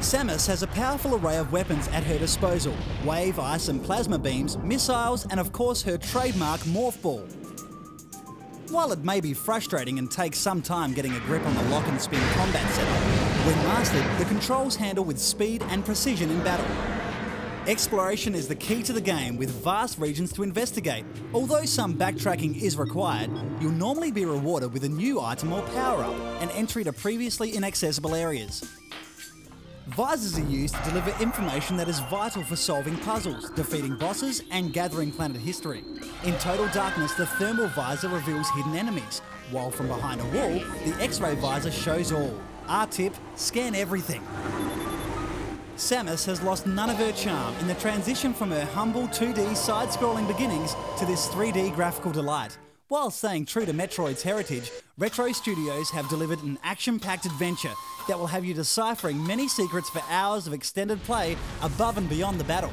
Samus has a powerful array of weapons at her disposal: wave, ice and plasma beams, missiles and of course her trademark Morph Ball. While it may be frustrating and take some time getting a grip on the lock and spin combat setup, when mastered, the controls handle with speed and precision in battle. Exploration is the key to the game, with vast regions to investigate. Although some backtracking is required, you'll normally be rewarded with a new item or power-up and entry to previously inaccessible areas. Visors are used to deliver information that is vital for solving puzzles, defeating bosses and gathering planet history. In Total Darkness, the thermal visor reveals hidden enemies, while from behind a wall, the X-ray visor shows all. Our tip: scan everything. Samus has lost none of her charm in the transition from her humble 2D side-scrolling beginnings to this 3D graphical delight. While staying true to Metroid's heritage, Retro Studios have delivered an action-packed adventure that will have you deciphering many secrets for hours of extended play above and beyond the battles.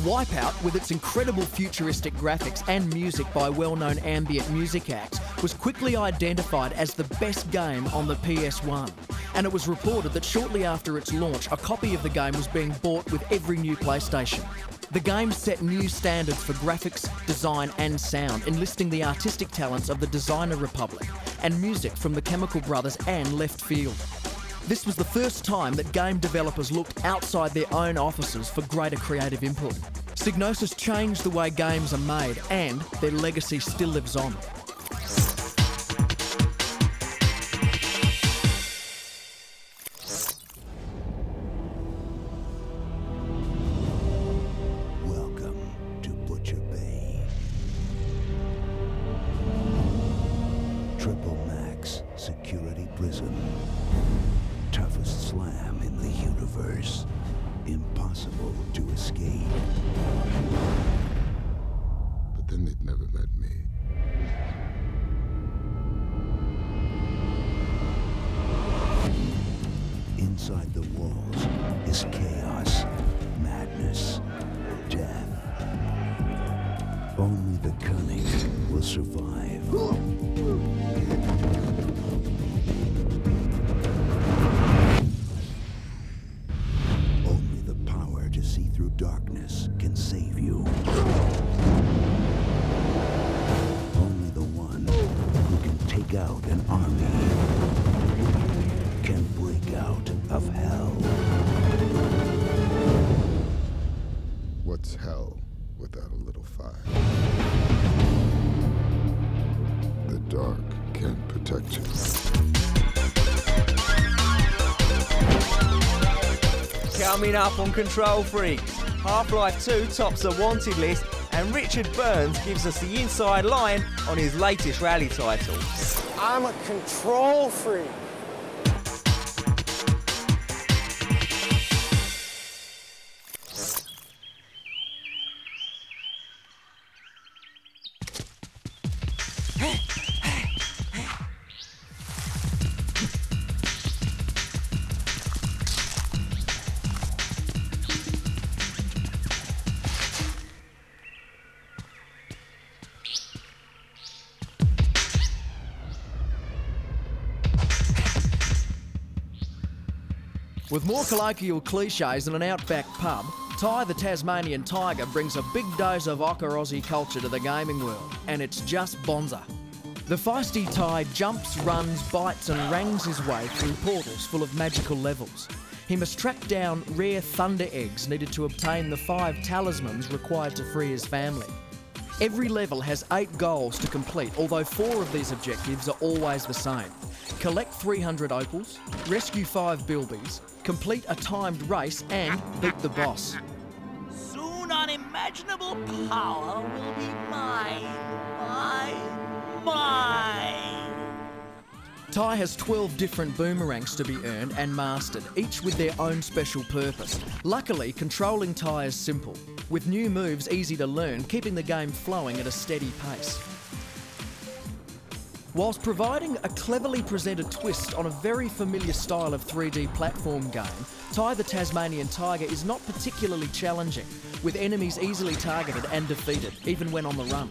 Wipeout, with its incredible futuristic graphics and music by well-known ambient music acts, was quickly identified as the best game on the PS1. And it was reported that shortly after its launch, a copy of the game was being bought with every new PlayStation. The game set new standards for graphics, design and sound, enlisting the artistic talents of the Designer Republic and music from the Chemical Brothers and Left Field. This was the first time that game developers looked outside their own offices for greater creative input. Psygnosis changed the way games are made, and their legacy still lives on. Welcome to Butcher Bay. Triple Max Security Prison. Toughest slam in the universe. Impossible to escape. But then they'd never met me. Inside the walls is chaos, madness, death. Only the cunning will survive. Only the power to see through darkness can save you. Only the one who can take out an army can break out of hell. What's hell without a little fire? The dark can protect you. Coming up on Control Freaks, Half-Life 2 tops the wanted list, and Richard Burns gives us the inside line on his latest rally title. I'm a control freak. With more colloquial cliches than an outback pub, Ty the Tasmanian Tiger brings a big dose of ochre Aussie culture to the gaming world, and it's just bonza. The feisty Ty jumps, runs, bites and rangs his way through portals full of magical levels. He must track down rare thunder eggs needed to obtain the 5 talismans required to free his family. Every level has 8 goals to complete, although 4 of these objectives are always the same. Collect 300 opals, rescue 5 bilbies, complete a timed race and beat the boss. Soon unimaginable power will be mine. Mine. Ty has 12 different boomerangs to be earned and mastered, each with their own special purpose. Luckily, controlling Ty is simple, with new moves easy to learn, keeping the game flowing at a steady pace. Whilst providing a cleverly presented twist on a very familiar style of 3D platform game, Ty the Tasmanian Tiger is not particularly challenging, with enemies easily targeted and defeated, even when on the run.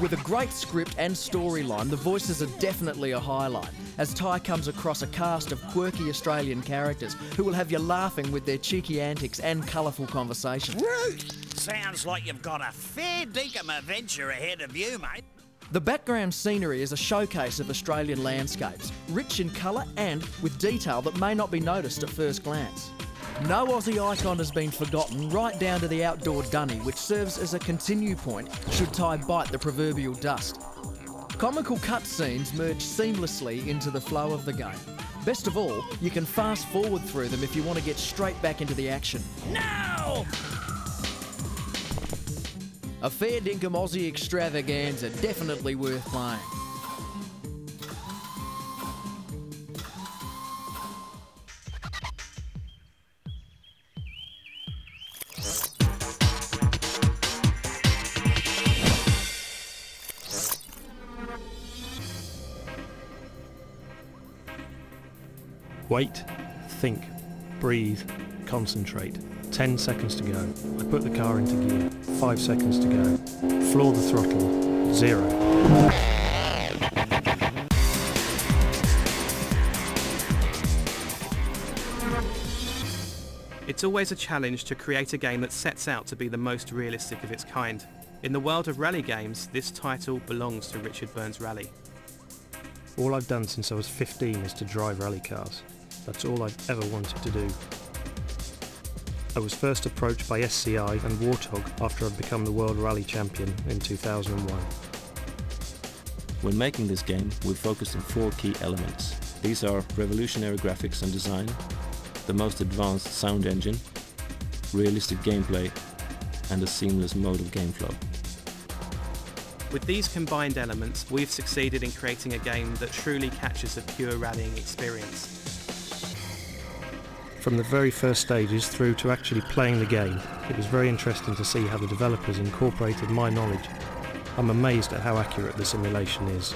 With a great script and storyline, the voices are definitely a highlight, as Ty comes across a cast of quirky Australian characters who will have you laughing with their cheeky antics and colourful conversation. Sounds like you've got a fair dinkum adventure ahead of you, mate. The background scenery is a showcase of Australian landscapes, rich in colour and with detail that may not be noticed at first glance. No Aussie icon has been forgotten, right down to the outdoor dunny, which serves as a continue point should Ty bite the proverbial dust. Comical cutscenes merge seamlessly into the flow of the game. Best of all, you can fast forward through them if you want to get straight back into the action. No! A fair dinkum Aussie extravaganza, definitely worth playing. Wait, think, breathe, concentrate. 10 seconds to go. I put the car into gear. 5 seconds to go. Floor the throttle. 0. It's always a challenge to create a game that sets out to be the most realistic of its kind. In the world of rally games, this title belongs to Richard Burns Rally. All I've done since I was 15 is to drive rally cars. That's all I've ever wanted to do. I was first approached by SCI and Warthog after I'd become the World Rally Champion in 2001. When making this game, we focused on 4 key elements. These are revolutionary graphics and design, the most advanced sound engine, realistic gameplay, and a seamless mode of game flow. With these combined elements, we've succeeded in creating a game that truly captures a pure rallying experience. From the very first stages through to actually playing the game, it was very interesting to see how the developers incorporated my knowledge. I'm amazed at how accurate the simulation is.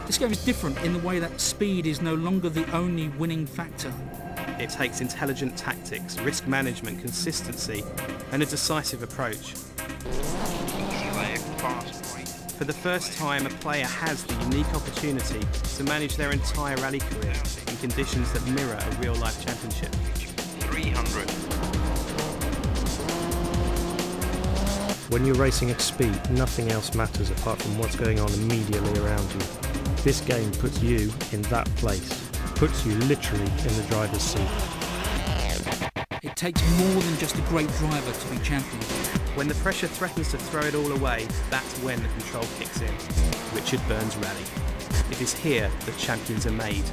This game is different in the way that speed is no longer the only winning factor. It takes intelligent tactics, risk management, consistency, and a decisive approach. For the first time, a player has the unique opportunity to manage their entire rally career in conditions that mirror a real-life championship. 300. When you're racing at speed, nothing else matters apart from what's going on immediately around you. This game puts you in that place, puts you literally in the driver's seat. It takes more than just a great driver to be champion. When the pressure threatens to throw it all away, that's when the control kicks in. Richard Burns Rally. It is here that champions are made.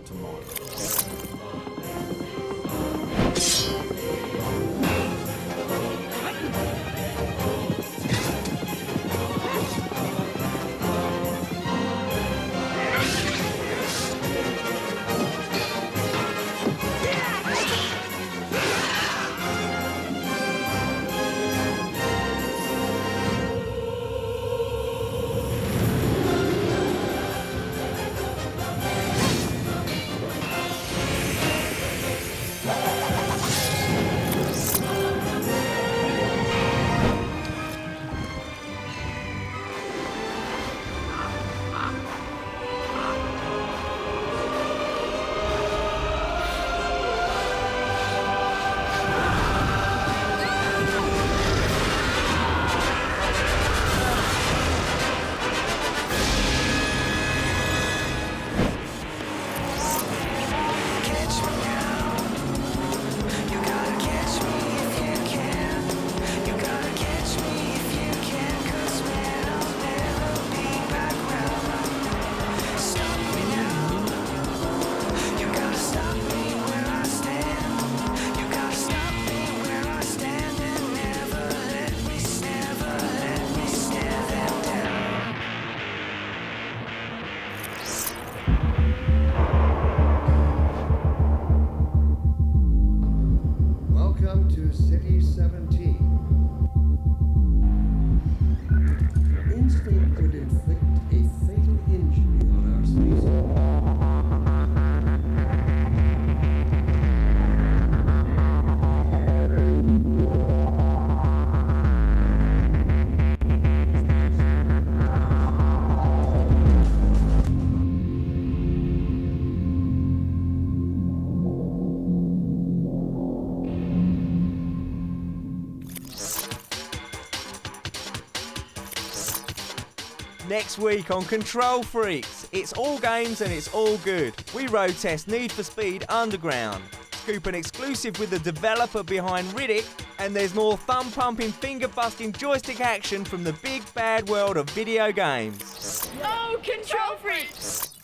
Tomorrow. Next week on Control Freaks, it's all games and it's all good. We road test Need for Speed Underground, scoop an exclusive with the developer behind Riddick, and there's more thumb-pumping, finger-busting joystick action from the big bad world of video games. Oh, Control Freaks!